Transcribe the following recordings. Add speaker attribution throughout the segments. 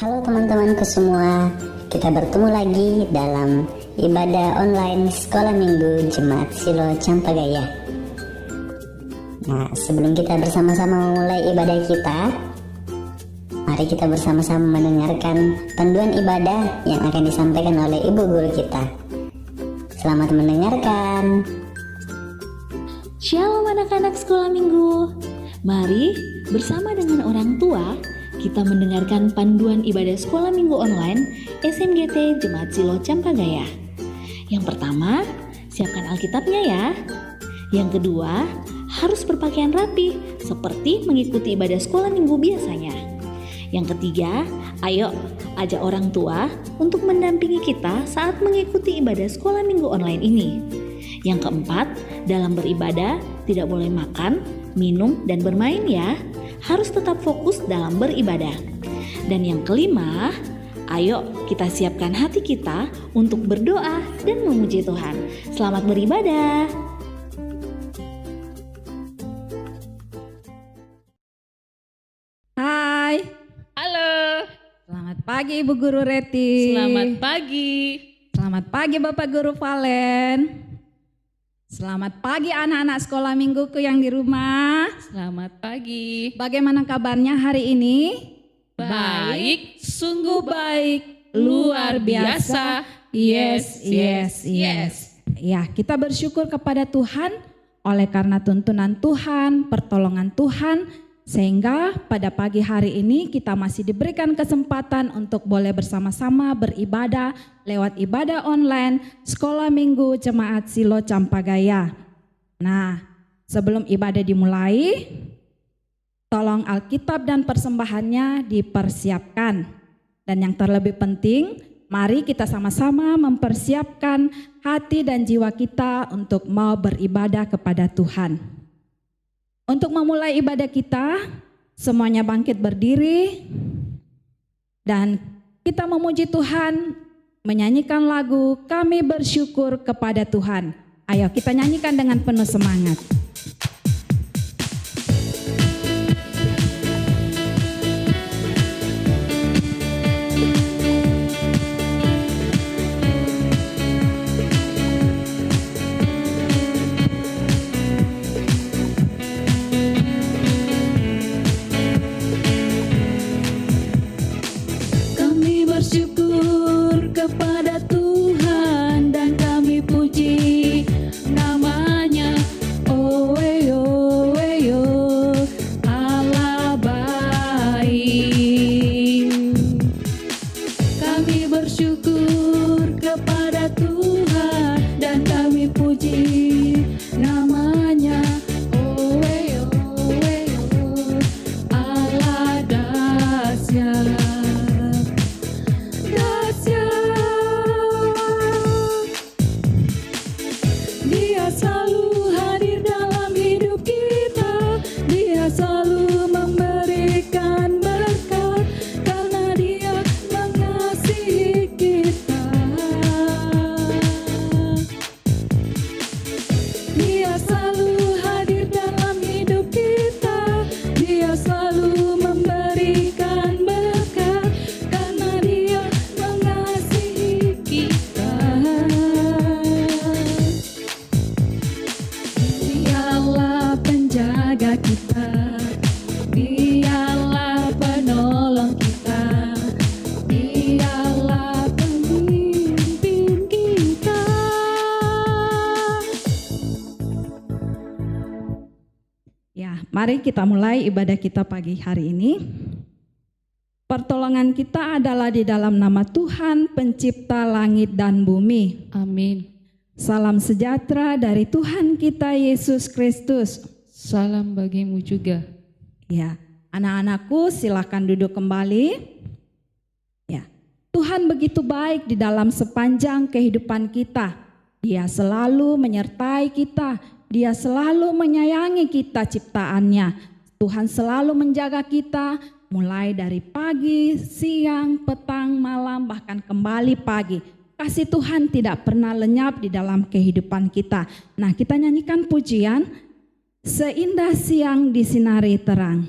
Speaker 1: Halo teman-temanku semua, kita bertemu lagi dalam ibadah online Sekolah Minggu Jemaat Silo Campagaya. Nah, sebelum kita bersama-sama memulai ibadah kita, mari kita bersama-sama mendengarkan panduan ibadah yang akan disampaikan oleh Ibu Guru kita. Selamat mendengarkan.
Speaker 2: Shalom anak-anak Sekolah Minggu. Mari bersama dengan orang tua kita mendengarkan panduan ibadah Sekolah Minggu online SMGT Jemaat Silo Campagaya. Yang pertama, siapkan Alkitabnya ya. Yang kedua, harus berpakaian rapi seperti mengikuti ibadah Sekolah Minggu biasanya. Yang ketiga, ayo ajak orang tua untuk mendampingi kita saat mengikuti ibadah Sekolah Minggu online ini. Yang keempat, dalam beribadah tidak boleh makan, minum, dan bermain ya. Harus tetap fokus dalam beribadah. Dan yang kelima, ayo kita siapkan hati kita untuk berdoa dan memuji Tuhan. Selamat beribadah.
Speaker 3: Hai.
Speaker 4: Halo.
Speaker 3: Selamat pagi Ibu Guru Reti.
Speaker 4: Selamat pagi.
Speaker 3: Selamat pagi Bapak Guru Valen. Selamat pagi anak-anak sekolah mingguku yang di rumah.
Speaker 4: Selamat pagi.
Speaker 3: Bagaimana kabarnya hari ini?
Speaker 4: Baik, sungguh baik,
Speaker 3: Luar biasa. Yes. Ya, kita bersyukur kepada Tuhan oleh karena tuntunan Tuhan, pertolongan Tuhan, sehingga pada pagi hari ini kita masih diberikan kesempatan untuk boleh bersama-sama beribadah lewat ibadah online Sekolah Minggu Jemaat Silo Campagaya. Nah, sebelum ibadah dimulai, tolong Alkitab dan persembahannya dipersiapkan. Dan yang terlebih penting, mari kita sama-sama mempersiapkan hati dan jiwa kita untuk mau beribadah kepada Tuhan. Untuk memulai ibadah kita, semuanya bangkit berdiri dan kita memuji Tuhan, menyanyikan lagu Kami Bersyukur Kepada Tuhan. Ayo kita nyanyikan dengan penuh semangat.
Speaker 2: Kepada Tuhan dan kami puji namanya. Oh Allah baik. Kami bersyukur kepada Tuhan dan kami puji namanya. Oh Allah dahsyat.
Speaker 3: Mari kita mulai ibadah kita pagi hari ini. Pertolongan kita adalah di dalam nama Tuhan pencipta langit dan bumi.
Speaker 4: Amin.
Speaker 3: Salam sejahtera dari Tuhan kita Yesus Kristus.
Speaker 4: Salam bagimu juga.
Speaker 3: Ya, anak-anakku silakan duduk kembali. Ya, Tuhan begitu baik di dalam sepanjang kehidupan kita. Dia selalu menyertai kita. Dia selalu menyayangi kita ciptaannya. Tuhan selalu menjaga kita mulai dari pagi, siang, petang, malam, bahkan kembali pagi. Kasih Tuhan tidak pernah lenyap di dalam kehidupan kita. Nah, kita nyanyikan pujian Seindah Siang Disinari Terang.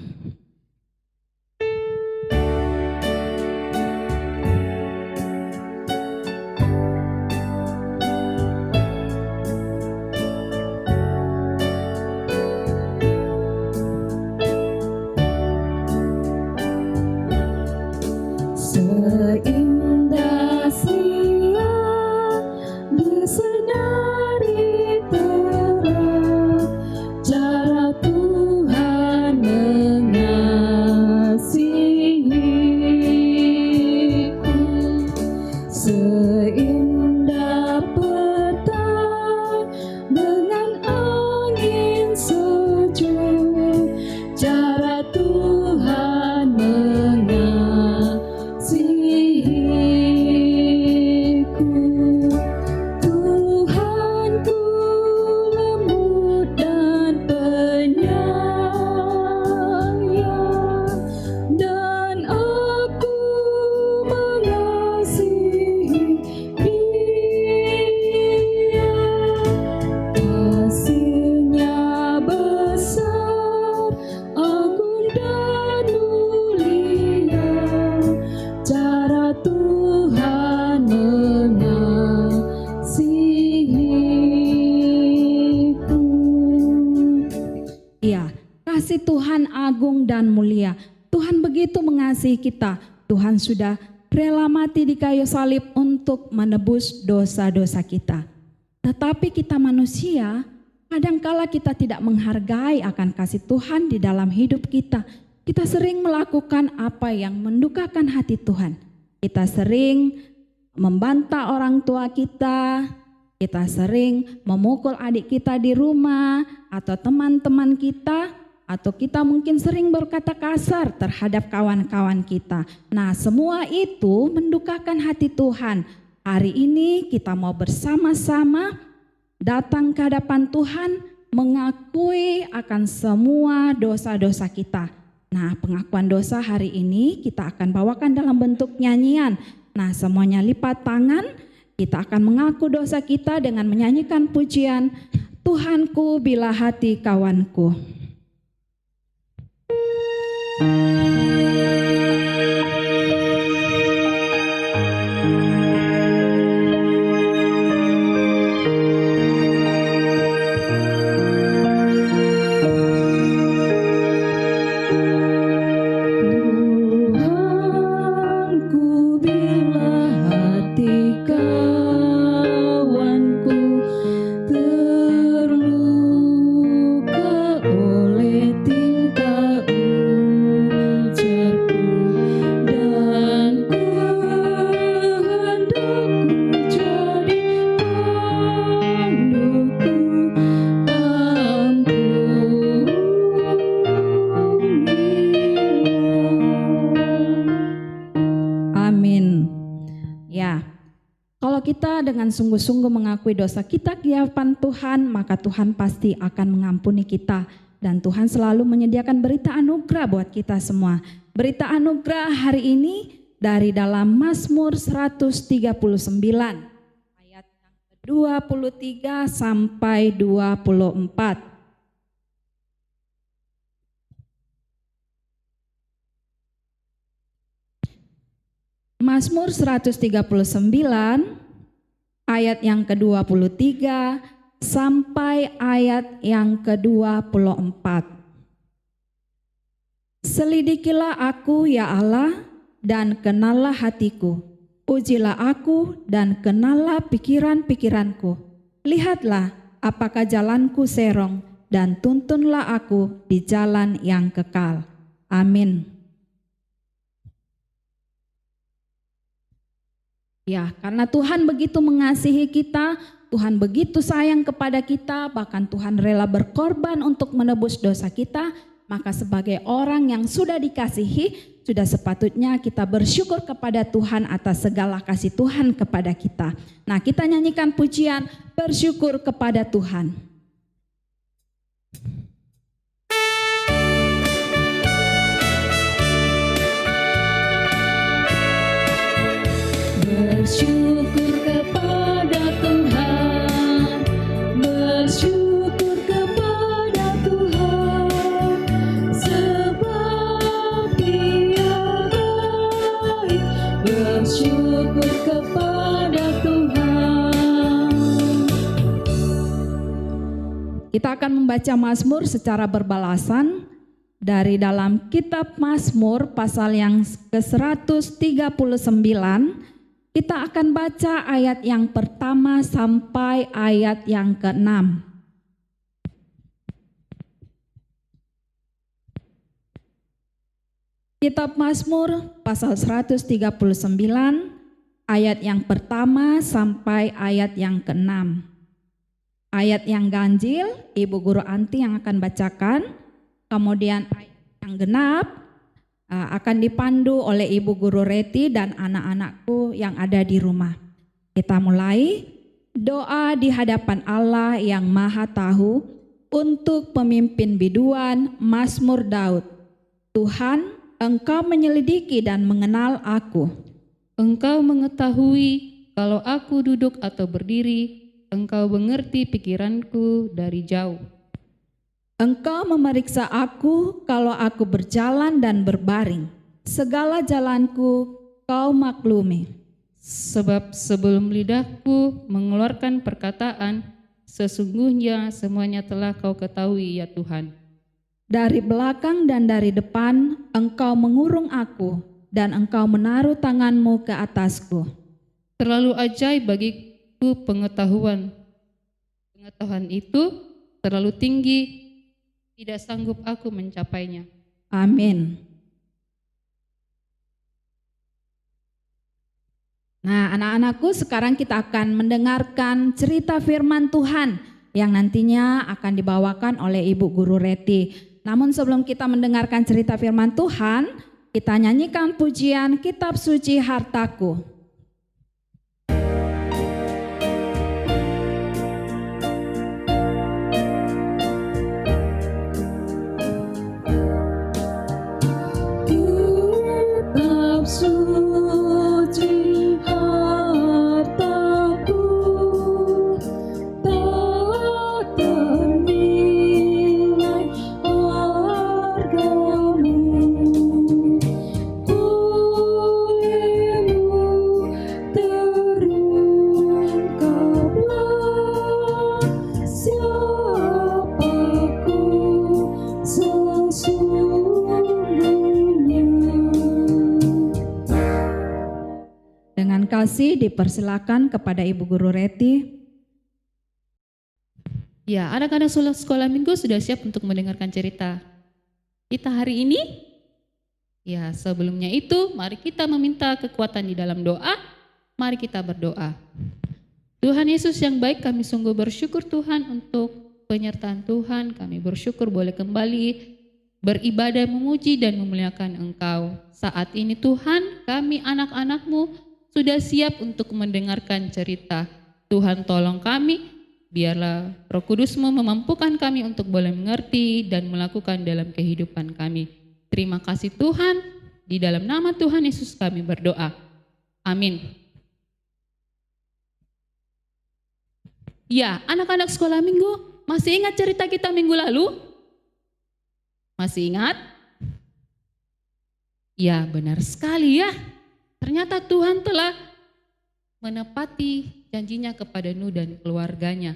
Speaker 3: Kasih Tuhan agung dan mulia. Tuhan begitu mengasihi kita. Tuhan sudah rela mati di kayu salib untuk menebus dosa-dosa kita. Tetapi kita manusia, kadangkala kita tidak menghargai akan kasih Tuhan di dalam hidup kita. Kita sering melakukan apa yang mendukakan hati Tuhan. Kita sering membantah orang tua kita. Kita sering memukul adik kita di rumah atau teman-teman kita, atau kita mungkin sering berkata kasar terhadap kawan-kawan kita. Nah, semua itu mendukakan hati Tuhan. Hari ini kita mau bersama-sama datang ke hadapan Tuhan, mengakui akan semua dosa-dosa kita. Nah, pengakuan dosa hari ini kita akan bawakan dalam bentuk nyanyian. Nah, semuanya lipat tangan. Kita akan mengaku dosa kita dengan menyanyikan pujian, Tuhanku bila hati kawanku. Dengan sungguh-sungguh mengakui dosa kita di hadapan Tuhan, maka Tuhan pasti akan mengampuni kita. Dan Tuhan selalu menyediakan berita anugerah buat kita semua. Berita anugerah hari ini dari dalam Mazmur 139 ayat yang ke-23 sampai 24. Mazmur 139 ayat yang ke-23 sampai ayat yang ke-24. Selidikilah aku ya Allah, dan kenallah hatiku. Ujilah aku dan kenallah pikiran-pikiranku. Lihatlah apakah jalanku serong, dan tuntunlah aku di jalan yang kekal. Amin. Ya, karena Tuhan begitu mengasihi kita, Tuhan begitu sayang kepada kita, bahkan Tuhan rela berkorban untuk menebus dosa kita, maka sebagai orang yang sudah dikasihi, sudah sepatutnya kita bersyukur kepada Tuhan atas segala kasih Tuhan kepada kita. Nah, kita nyanyikan pujian bersyukur kepada Tuhan.
Speaker 4: Bersyukur kepada Tuhan, bersyukur kepada Tuhan, sebab Dia baik. Bersyukur kepada Tuhan.
Speaker 3: Kita akan membaca Mazmur secara berbalasan dari dalam kitab Mazmur pasal yang ke-139. Kita akan baca ayat yang pertama sampai ayat yang ke-6. Kitab Mazmur pasal 139 ayat yang pertama sampai ayat yang ke-6. Ayat yang ganjil Ibu Guru Anti yang akan bacakan. Kemudian ayat yang genap akan dipandu oleh Ibu Guru Reti dan anak-anakku yang ada di rumah. Kita mulai doa di hadapan Allah yang Maha Tahu untuk pemimpin biduan Mazmur Daud. Tuhan, Engkau menyelidiki dan mengenal aku.
Speaker 4: Engkau mengetahui kalau aku duduk atau berdiri, Engkau mengerti pikiranku dari jauh.
Speaker 3: Engkau memeriksa aku kalau aku berjalan dan berbaring. Segala jalanku Kau maklumi.
Speaker 4: Sebab sebelum lidahku mengeluarkan perkataan, sesungguhnya semuanya telah Kau ketahui ya Tuhan.
Speaker 3: Dari belakang dan dari depan engkau mengurung aku, dan engkau menaruh tanganmu ke atasku.
Speaker 4: Terlalu ajaib bagiku pengetahuan. Pengetahuan itu terlalu tinggi, tidak sanggup aku mencapainya.
Speaker 3: Amin. Nah, anak-anakku, sekarang kita akan mendengarkan cerita firman Tuhan yang nantinya akan dibawakan oleh Ibu Guru Reti. Namun sebelum kita mendengarkan cerita firman Tuhan, kita nyanyikan pujian Kitab Suci Hartaku. Kitab suci hartaku, tak ternilai hargamu. Olehmu terungkaplah siapaku sesungguhnya. Dengan kasih dipersilakan kepada Ibu Guru Reti.
Speaker 4: Ya, anak-anak sekolah minggu sudah siap untuk mendengarkan cerita kita hari ini? Ya, sebelumnya itu mari kita meminta kekuatan di dalam doa. Mari kita berdoa. Tuhan Yesus yang baik, kami sungguh bersyukur Tuhan untuk penyertaan Tuhan. Kami bersyukur boleh kembali beribadah, memuji dan memuliakan Engkau. Saat ini Tuhan, kami anak-anak-Mu sudah siap untuk mendengarkan cerita. Tuhan tolong kami, biarlah Roh Kudus-Mu memampukan kami untuk boleh mengerti dan melakukan dalam kehidupan kami. Terima kasih Tuhan, di dalam nama Tuhan Yesus kami berdoa. Amin. Ya, anak-anak sekolah minggu, masih ingat cerita kita minggu lalu? Masih ingat? Ya, benar sekali ya. Ternyata Tuhan telah menepati janjinya kepada Nuh dan keluarganya.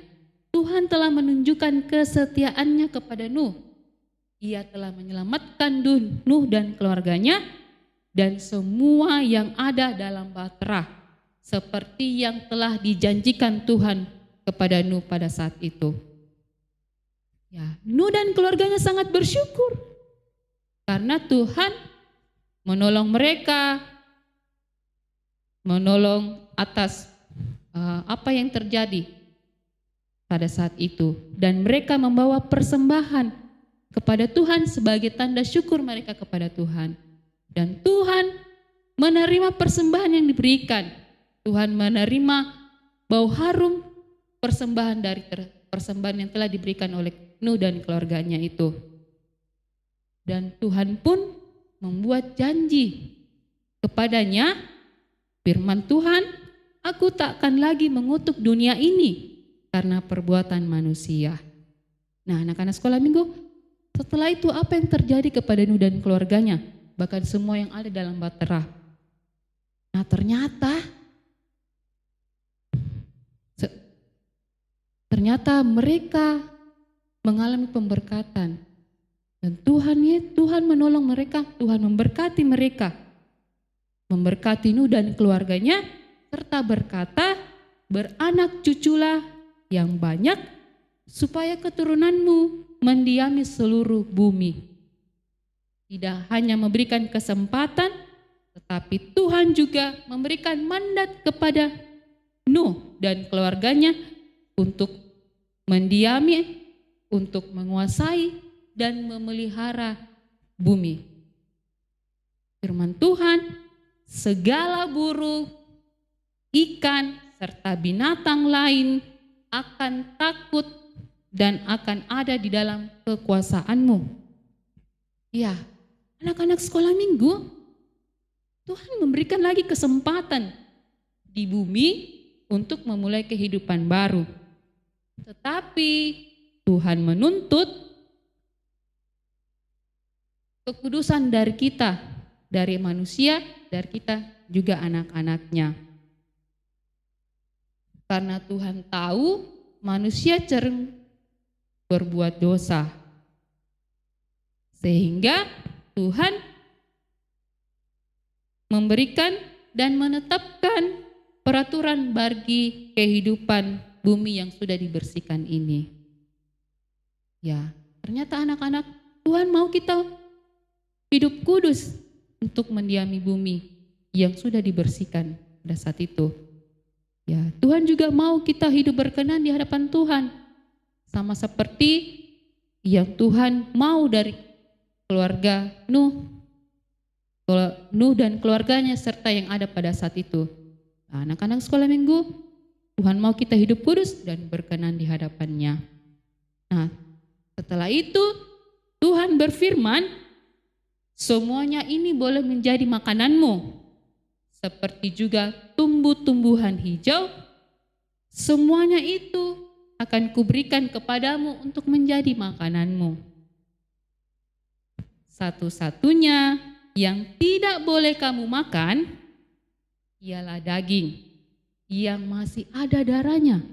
Speaker 4: Tuhan telah menunjukkan kesetiaannya kepada Nuh. Ia telah menyelamatkan Nuh dan keluarganya dan semua yang ada dalam bahtera, seperti yang telah dijanjikan Tuhan kepada Nuh pada saat itu. Ya, Nuh dan keluarganya sangat bersyukur karena Tuhan menolong mereka, menolong atas apa yang terjadi pada saat itu, dan mereka membawa persembahan kepada Tuhan sebagai tanda syukur mereka kepada Tuhan, dan Tuhan menerima persembahan yang diberikan. Tuhan menerima bau harum persembahan dari persembahan yang telah diberikan oleh Nuh dan keluarganya itu, dan Tuhan pun membuat janji kepadanya. Firman Tuhan, aku tak akan lagi mengutuk dunia ini karena perbuatan manusia. Nah, anak-anak sekolah minggu, setelah itu apa yang terjadi kepada Nuh dan keluarganya, bahkan semua yang ada dalam bahtera? Nah, ternyata mereka mengalami pemberkatan, dan Tuhan menolong mereka, Tuhan memberkati mereka, memberkati Nuh dan keluarganya, serta berkata, beranak cuculah yang banyak, supaya keturunanmu mendiami seluruh bumi. Tidak hanya memberikan kesempatan, tetapi Tuhan juga memberikan mandat kepada Nuh dan keluarganya untuk mendiami, untuk menguasai dan memelihara bumi. Firman Tuhan, segala burung, ikan, serta binatang lain akan takut dan akan ada di dalam kekuasaanmu. Ya, anak-anak sekolah minggu, Tuhan memberikan lagi kesempatan di bumi untuk memulai kehidupan baru. Tetapi Tuhan menuntut kekudusan dari kita, dari manusia, dari kita juga anak-anaknya. Karena Tuhan tahu manusia cenderung berbuat dosa. Sehingga Tuhan memberikan dan menetapkan peraturan bagi kehidupan bumi yang sudah dibersihkan ini. Ya, ternyata anak-anak, Tuhan mau kita hidup kudus untuk mendiami bumi yang sudah dibersihkan pada saat itu. Ya, Tuhan juga mau kita hidup berkenan di hadapan Tuhan. Sama seperti yang Tuhan mau dari keluarga Nuh dan keluarganya serta yang ada pada saat itu. Nah, anak-anak sekolah minggu, Tuhan mau kita hidup kudus dan berkenan di hadapannya. Nah, setelah itu Tuhan berfirman, semuanya ini boleh menjadi makananmu. Seperti juga tumbuh-tumbuhan hijau, semuanya itu akan kuberikan kepadamu untuk menjadi makananmu. Satu-satunya yang tidak boleh kamu makan ialah daging yang masih ada darahnya,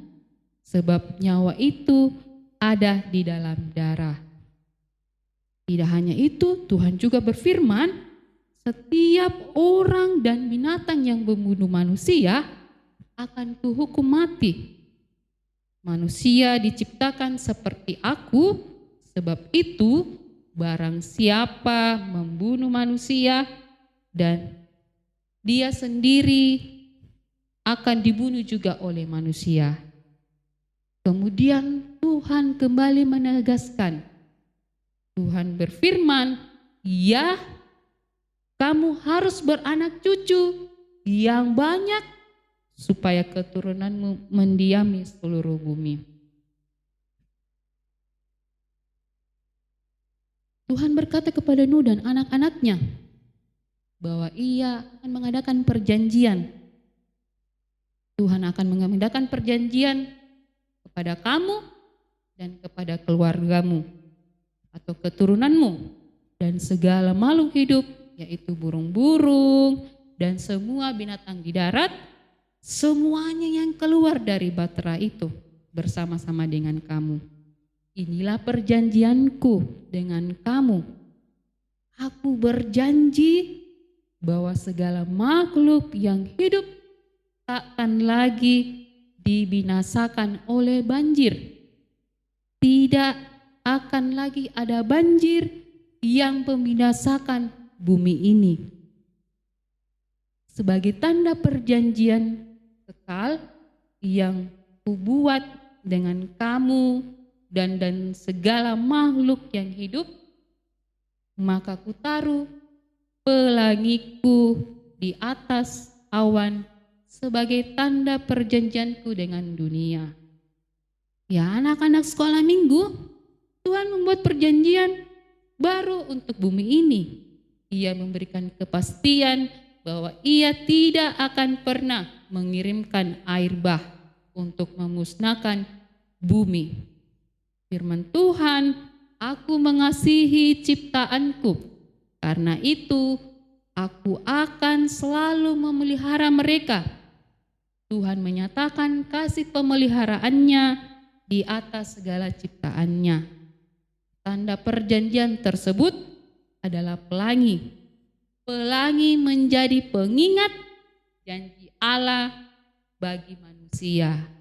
Speaker 4: sebab nyawa itu ada di dalam darah. Tidak hanya itu, Tuhan juga berfirman, setiap orang dan binatang yang membunuh manusia akan kuhukum mati. Manusia diciptakan seperti aku, sebab itu barang siapa membunuh manusia dan dia sendiri akan dibunuh juga oleh manusia. Kemudian Tuhan kembali menegaskan. Tuhan berfirman, ya, kamu harus beranak cucu yang banyak supaya keturunanmu mendiami seluruh bumi. Tuhan berkata kepada Nuh dan anak-anaknya bahwa ia akan mengadakan perjanjian. Tuhan akan mengadakan perjanjian kepada kamu dan kepada keluargamu atau keturunanmu dan segala makhluk hidup, yaitu burung-burung dan semua binatang di darat, semuanya yang keluar dari batra itu bersama-sama dengan kamu. Inilah perjanjianku dengan kamu. Aku berjanji bahwa segala makhluk yang hidup takkan lagi dibinasakan oleh banjir. Tidak akan lagi ada banjir yang membinasakan bumi ini. Sebagai tanda perjanjian kekal yang kubuat dengan kamu dan segala makhluk yang hidup, maka kutaruh pelangiku di atas awan sebagai tanda perjanjianku dengan dunia. Ya, anak-anak sekolah minggu, Tuhan membuat perjanjian baru untuk bumi ini. Ia memberikan kepastian bahwa ia tidak akan pernah mengirimkan air bah untuk memusnahkan bumi. Firman Tuhan, aku mengasihi ciptaanku, karena itu aku akan selalu memelihara mereka. Tuhan menyatakan kasih pemeliharaannya di atas segala ciptaannya. Tanda perjanjian tersebut adalah pelangi. Pelangi menjadi pengingat janji Allah bagi manusia.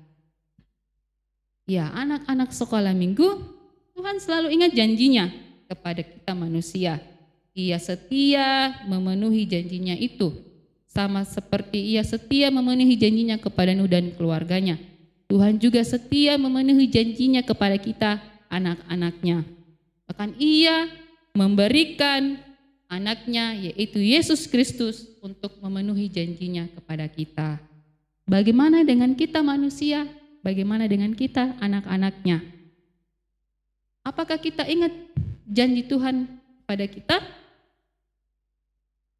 Speaker 4: Ya, anak-anak sekolah minggu, Tuhan selalu ingat janjinya kepada kita manusia. Ia setia memenuhi janjinya itu. Sama seperti ia setia memenuhi janjinya kepada Nuh dan keluarganya. Tuhan juga setia memenuhi janjinya kepada kita, anak-anaknya. Bahkan ia memberikan anaknya, yaitu Yesus Kristus, untuk memenuhi janjinya kepada kita. Bagaimana dengan kita manusia? Bagaimana dengan kita anak-anaknya? Apakah kita ingat janji Tuhan pada kita?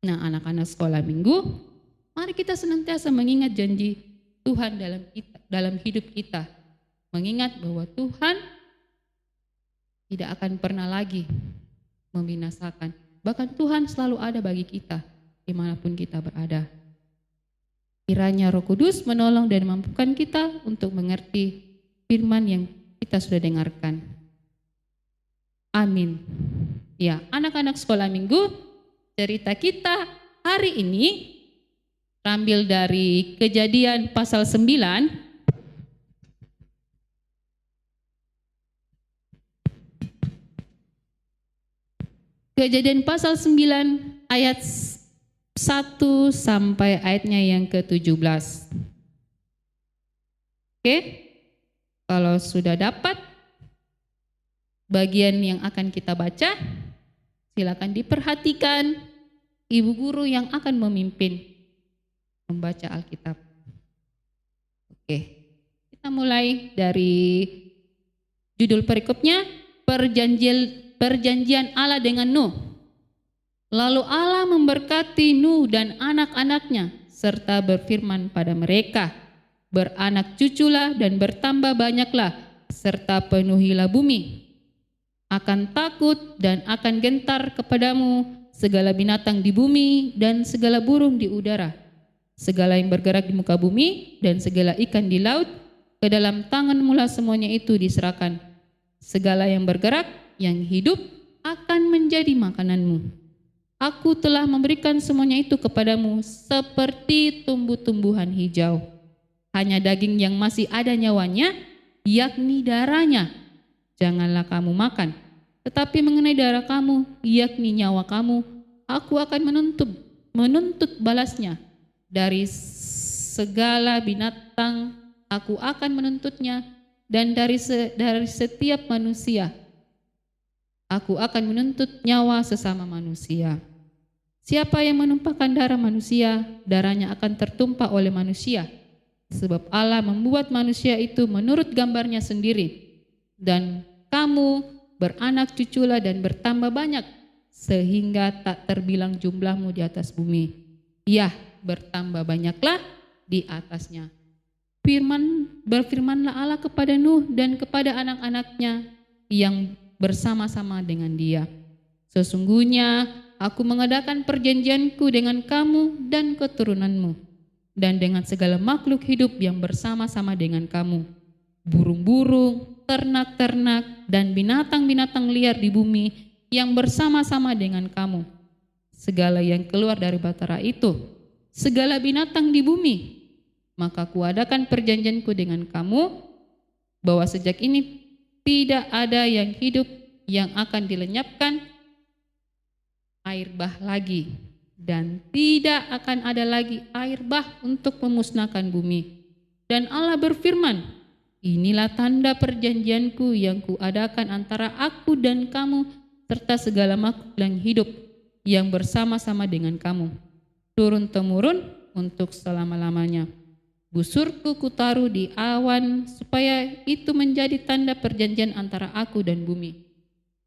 Speaker 4: Nah, anak-anak sekolah minggu, mari kita senantiasa mengingat janji Tuhan dalam hidup kita. Mengingat bahwa Tuhan tidak akan pernah lagi membinasakan. Bahkan Tuhan selalu ada bagi kita dimanapun kita berada. Kiranya Roh Kudus menolong dan memampukan kita untuk mengerti firman yang kita sudah dengarkan. Amin. Ya, anak-anak sekolah minggu, cerita kita hari ini terambil dari Kejadian pasal 9. Kejadian pasal 9 ayat 1 sampai ayatnya yang ke-17. Oke, kalau sudah dapat bagian yang akan kita baca, silakan diperhatikan ibu guru yang akan memimpin membaca Alkitab. Oke, kita mulai dari judul perikopnya, Perjanjian Allah dengan Nuh. Lalu Allah memberkati Nuh dan anak-anaknya serta berfirman pada mereka, beranak cuculah dan bertambah banyaklah serta penuhilah bumi. Akan takut dan akan gentar kepadamu segala binatang di bumi dan segala burung di udara, segala yang bergerak di muka bumi dan segala ikan di laut, ke dalam tanganmu lah semuanya itu diserahkan. Segala yang bergerak, yang hidup akan menjadi makananmu. Aku telah memberikan semuanya itu kepadamu seperti tumbuh-tumbuhan hijau. Hanya daging yang masih ada nyawanya, yakni darahnya, janganlah kamu makan. Tetapi mengenai darah kamu, yakni nyawa kamu, aku akan menuntut balasnya. Dari segala binatang aku akan menuntutnya, dan dari setiap manusia aku akan menuntut nyawa sesama manusia. Siapa yang menumpahkan darah manusia, darahnya akan tertumpah oleh manusia. Sebab Allah membuat manusia itu menurut gambarnya sendiri. Dan kamu beranak cuculah dan bertambah banyak, sehingga tak terbilang jumlahmu di atas bumi. Ya, bertambah banyaklah di atasnya. Berfirmanlah Allah kepada Nuh dan kepada anak-anaknya yang bersama-sama dengan dia. Sesungguhnya aku mengadakan perjanjianku dengan kamu dan keturunanmu, dan dengan segala makhluk hidup yang bersama-sama dengan kamu, burung-burung, ternak-ternak, dan binatang-binatang liar di bumi yang bersama-sama dengan kamu. Segala yang keluar dari batara itu, segala binatang di bumi, maka kuadakan perjanjianku dengan kamu, bahwa sejak ini tidak ada yang hidup yang akan dilenyapkan air bah lagi, dan tidak akan ada lagi air bah untuk memusnahkan bumi. Dan Allah berfirman, inilah tanda perjanjianku yang kuadakan antara aku dan kamu serta segala makhluk yang hidup yang bersama-sama dengan kamu, turun-temurun untuk selama-lamanya. Busurku kutaruh di awan supaya itu menjadi tanda perjanjian antara aku dan bumi.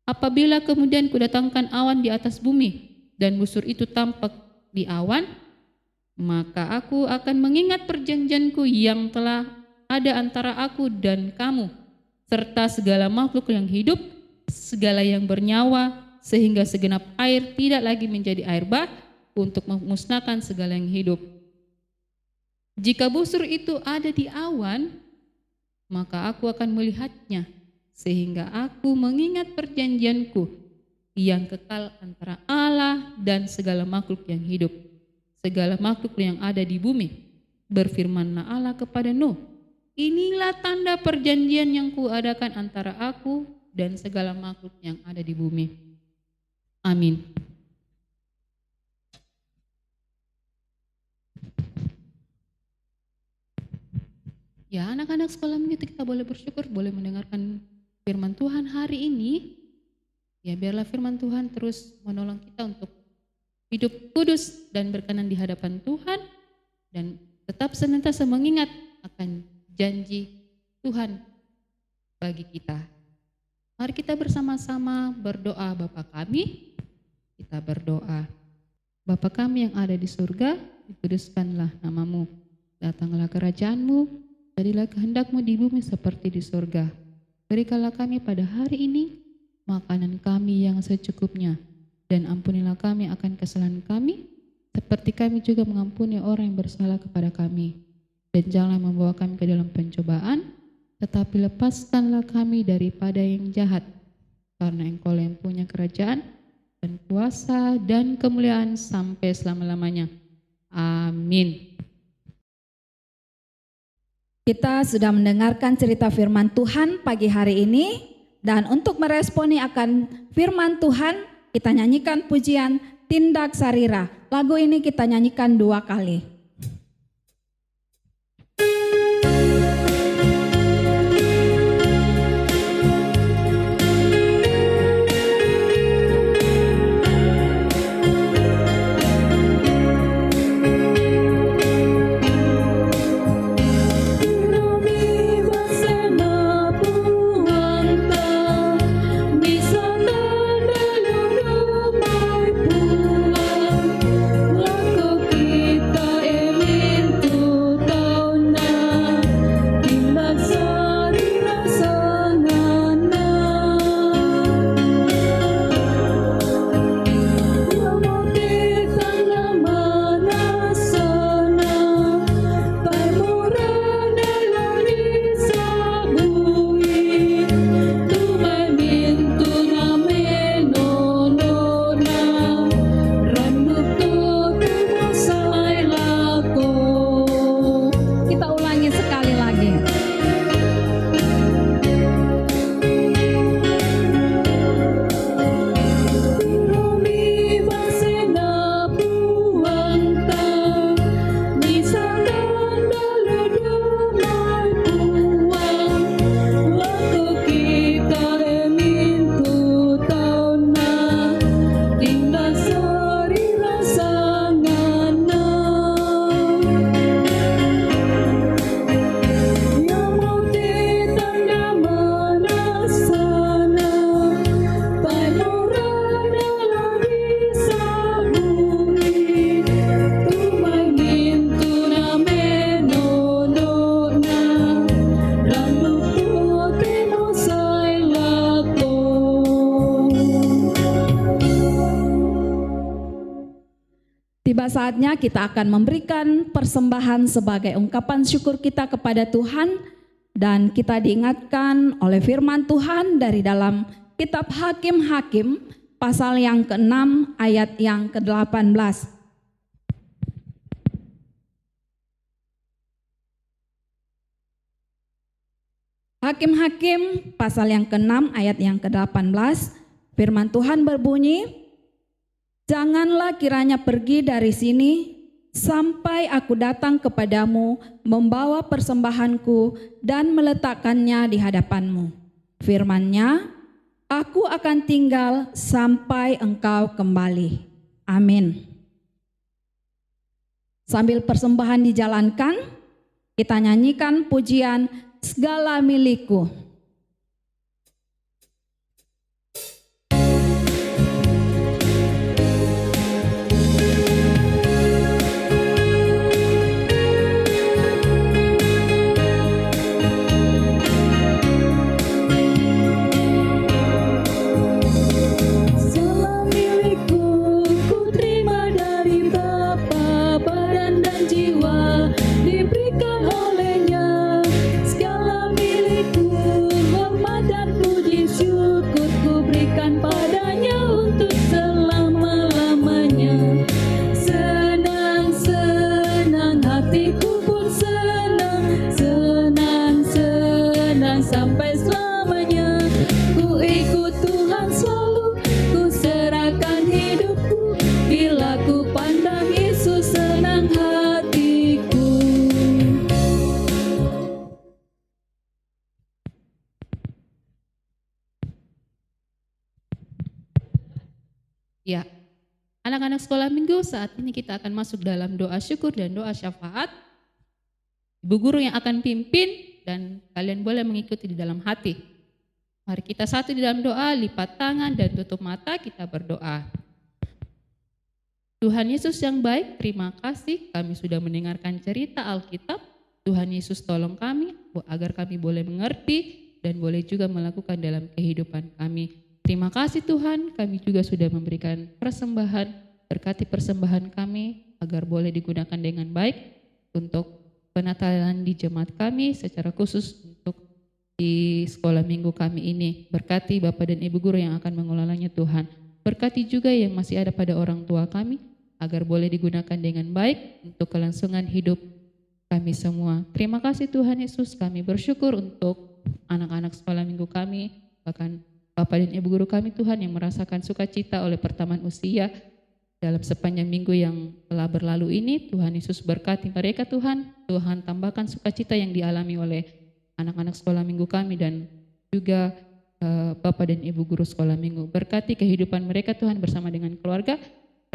Speaker 4: Apabila kemudian kudatangkan awan di atas bumi dan busur itu tampak di awan, maka aku akan mengingat perjanjianku yang telah ada antara aku dan kamu serta segala makhluk yang hidup, segala yang bernyawa, sehingga segenap air tidak lagi menjadi air bah untuk memusnahkan segala yang hidup. Jika busur itu ada di awan, maka aku akan melihatnya, sehingga aku mengingat perjanjianku yang kekal antara Allah dan segala makhluk yang hidup, segala makhluk yang ada di bumi. Berfirmanlah Allah kepada Nuh, inilah tanda perjanjian yang kuadakan antara aku dan segala makhluk yang ada di bumi. Amin. Ya, anak-anak sekolah minggu kita boleh bersyukur, boleh mendengarkan firman Tuhan hari ini. Ya, biarlah firman Tuhan terus menolong kita untuk hidup kudus dan berkenan di hadapan Tuhan, dan tetap senantiasa mengingat akan janji Tuhan bagi kita. Mari kita bersama-sama berdoa. Bapa kami, kita berdoa. Bapa kami yang ada di surga, dikuduskanlah namamu. Datanglah kerajaan-Mu. Jadilah kehendak-Mu di bumi seperti di surga. Berikanlah kami pada hari ini makanan kami yang secukupnya, dan ampunilah kami akan kesalahan kami, seperti kami juga mengampuni orang yang bersalah kepada kami. Dan janganlah membawa kami ke dalam pencobaan, tetapi lepaskanlah kami daripada yang jahat. Karena Engkau yang punya kerajaan dan kuasa dan kemuliaan sampai selama-lamanya. Amin.
Speaker 3: Kita sudah mendengarkan cerita firman Tuhan pagi hari ini, dan untuk meresponi akan firman Tuhan, kita nyanyikan pujian Tindak Sarira. Lagu ini kita nyanyikan 2 kali. Tiba saatnya kita akan memberikan persembahan sebagai ungkapan syukur kita kepada Tuhan, dan kita diingatkan oleh firman Tuhan dari dalam kitab Hakim-Hakim pasal yang ke-6 ayat yang ke-18. Hakim-Hakim pasal yang ke-6 ayat yang ke-18, firman Tuhan berbunyi, "Janganlah kiranya pergi dari sini sampai aku datang kepadamu membawa persembahanku dan meletakkannya di hadapanmu. Firman-Nya, aku akan tinggal sampai engkau kembali. Amin." Sambil persembahan dijalankan, kita nyanyikan pujian Segala Milikku.
Speaker 4: Ya, anak-anak sekolah minggu, saat ini kita akan masuk dalam doa syukur dan doa syafaat. Ibu guru yang akan pimpin dan kalian boleh mengikuti di dalam hati. Mari kita satu di dalam doa, lipat tangan dan tutup mata, kita berdoa. Tuhan Yesus yang baik, terima kasih kami sudah mendengarkan cerita Alkitab. Tuhan Yesus tolong kami agar kami boleh mengerti dan boleh juga melakukan dalam kehidupan kami. Terima kasih Tuhan, kami juga sudah memberikan persembahan, berkati persembahan kami agar boleh digunakan dengan baik untuk penatalan di jemaat kami, secara khusus untuk di sekolah minggu kami ini. Berkati Bapak dan Ibu guru yang akan mengelolanya Tuhan. Berkati juga yang masih ada pada orang tua kami, agar boleh digunakan dengan baik untuk kelangsungan hidup kami semua. Terima kasih Tuhan Yesus, kami bersyukur untuk anak-anak sekolah minggu kami, bahkan Bapak dan Ibu guru kami Tuhan yang merasakan sukacita oleh pertambahan usia dalam sepanjang minggu yang telah berlalu ini. Tuhan Yesus berkati mereka Tuhan, Tuhan tambahkan sukacita yang dialami oleh anak-anak sekolah minggu kami dan juga Bapak dan Ibu guru sekolah minggu. Berkati kehidupan mereka Tuhan bersama dengan keluarga,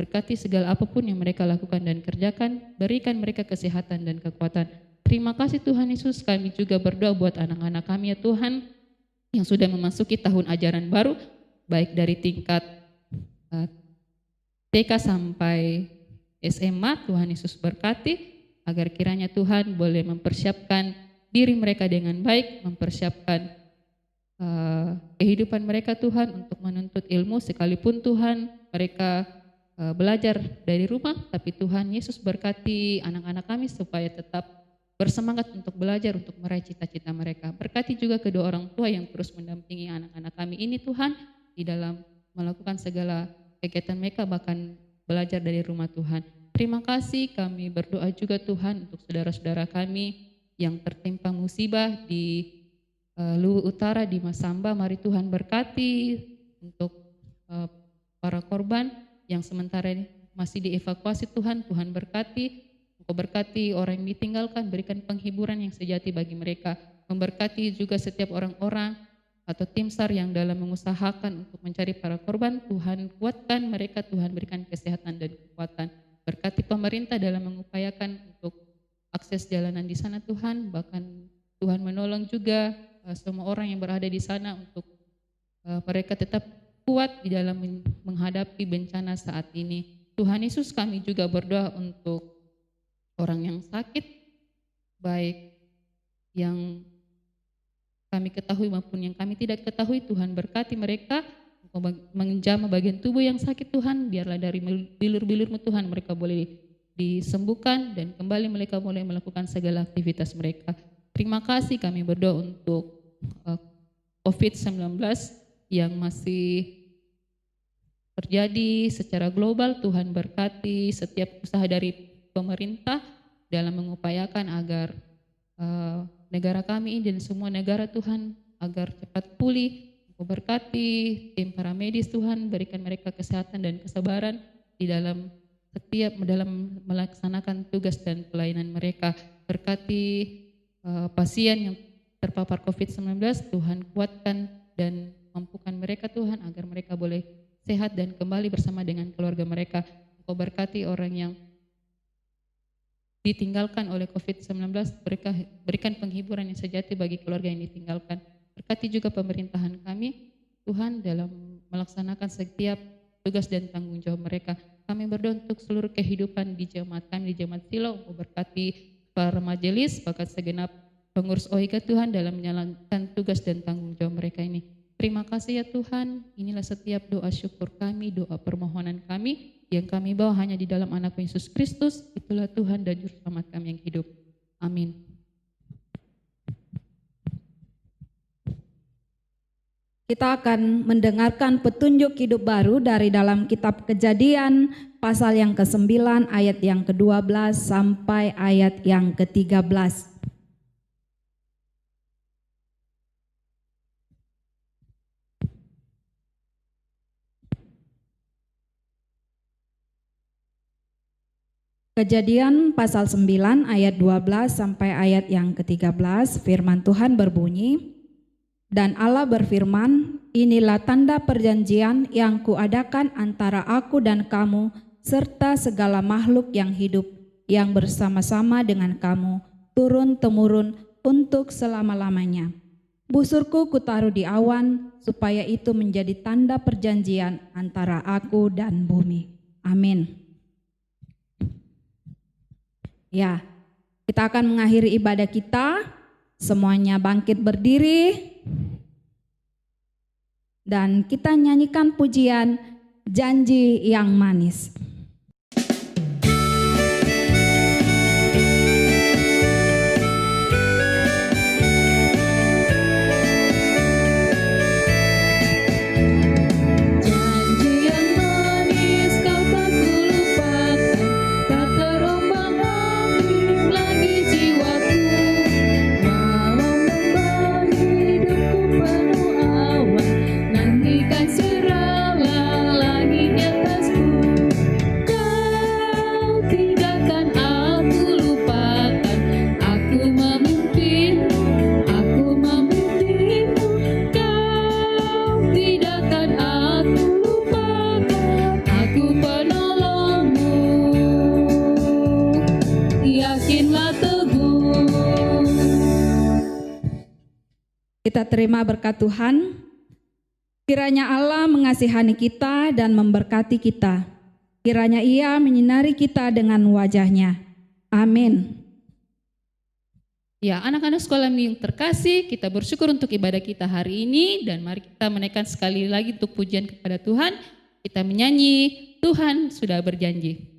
Speaker 4: berkati segala apapun yang mereka lakukan dan kerjakan, berikan mereka kesehatan dan kekuatan. Terima kasih Tuhan Yesus, kami juga berdoa buat anak-anak kami ya Tuhan, yang sudah memasuki tahun ajaran baru, baik dari tingkat TK sampai SMA. Tuhan Yesus berkati, agar kiranya Tuhan boleh mempersiapkan diri mereka dengan baik, mempersiapkan kehidupan mereka Tuhan untuk menuntut ilmu, sekalipun Tuhan mereka belajar dari rumah, tapi Tuhan Yesus berkati anak-anak kami supaya tetap bersemangat untuk belajar, untuk meraih cita-cita mereka. Berkati juga kedua orang tua yang terus mendampingi anak-anak kami ini Tuhan, di dalam melakukan segala kegiatan mereka, bahkan belajar dari rumah Tuhan. Terima kasih, kami berdoa juga Tuhan untuk saudara-saudara kami yang tertimpa musibah di Luwu Utara, di Masamba. Mari Tuhan berkati untuk para korban yang sementara ini masih dievakuasi Tuhan. Tuhan berkati, Engkau berkati orang yang ditinggalkan, berikan penghiburan yang sejati bagi mereka. Memberkati juga setiap orang-orang atau tim SAR yang dalam mengusahakan untuk mencari para korban. Tuhan kuatkan mereka, Tuhan berikan kesehatan dan kekuatan. Berkati pemerintah dalam mengupayakan untuk akses jalanan di sana Tuhan. Bahkan Tuhan menolong juga semua orang yang berada di sana untuk mereka tetap kuat di dalam menghadapi bencana saat ini. Tuhan Yesus, kami juga berdoa untuk orang yang sakit, baik yang kami ketahui maupun yang kami tidak ketahui. Tuhan berkati mereka, menjamah bagian tubuh yang sakit Tuhan, biarlah dari bilur-bilur-Mu Tuhan mereka boleh disembuhkan dan kembali mereka boleh melakukan segala aktivitas mereka. Terima kasih, kami berdoa untuk COVID-19 yang masih terjadi secara global. Tuhan berkati setiap usaha dari pemerintah dalam mengupayakan agar negara kami dan semua negara Tuhan agar cepat pulih. Engkau berkati tim para medis Tuhan, berikan mereka kesehatan dan kesabaran di dalam melaksanakan tugas dan pelayanan mereka. Berkati pasien yang terpapar COVID-19, Tuhan kuatkan dan mampukan mereka Tuhan agar mereka boleh sehat dan kembali bersama dengan keluarga mereka. Engkau berkati orang yang ditinggalkan oleh COVID-19, berikan penghiburan yang sejati bagi keluarga yang ditinggalkan. Berkati juga pemerintahan kami, Tuhan, dalam melaksanakan setiap tugas dan tanggung jawab mereka. Kami berdoa untuk seluruh kehidupan di jemaat kami, di jemaat Silo. Engkau berkati para majelis, bahkan segenap pengurus OIK Tuhan dalam menjalankan tugas dan tanggung jawab mereka ini. Terima kasih ya Tuhan, inilah setiap doa syukur kami, doa permohonan kami yang kami bawa hanya di dalam anak Yesus Kristus. Itulah Tuhan dan Juru Selamat kami yang hidup. Amin.
Speaker 3: Kita akan mendengarkan petunjuk hidup baru dari dalam kitab Kejadian pasal yang ke-9 ayat yang ke-12 sampai ayat yang ke-13. Kejadian pasal 9 ayat 12 sampai ayat yang ke-13, firman Tuhan berbunyi, "Dan Allah berfirman, inilah tanda perjanjian yang kuadakan antara aku dan kamu serta segala makhluk yang hidup yang bersama-sama dengan kamu turun-temurun untuk selama-lamanya. Busurku kutaruh di awan supaya itu menjadi tanda perjanjian antara aku dan bumi." Amin. Ya, kita akan mengakhiri ibadah kita. Semuanya bangkit berdiri. Dan kita nyanyikan pujian Janji yang Manis.
Speaker 2: Janji yang
Speaker 3: terima berkat Tuhan. Kiranya Allah mengasihani kita dan memberkati kita. Kiranya Ia menyinari kita dengan wajah-Nya. Amin.
Speaker 4: Ya, anak-anak sekolah minggu terkasih, kita bersyukur untuk ibadah kita hari ini dan mari kita menaikkan sekali lagi untuk pujian kepada Tuhan. Kita menyanyi, Tuhan sudah berjanji.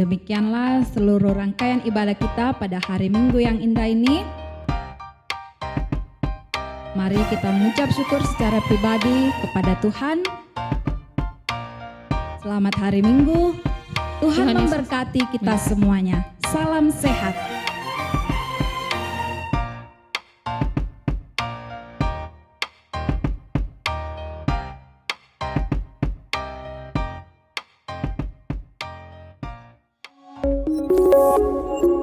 Speaker 3: Demikianlah seluruh rangkaian ibadah kita pada hari Minggu yang indah ini. Mari kita mengucap syukur secara pribadi kepada Tuhan. Selamat hari Minggu. Tuhan memberkati kita semuanya. Salam sehat.
Speaker 1: Thank you.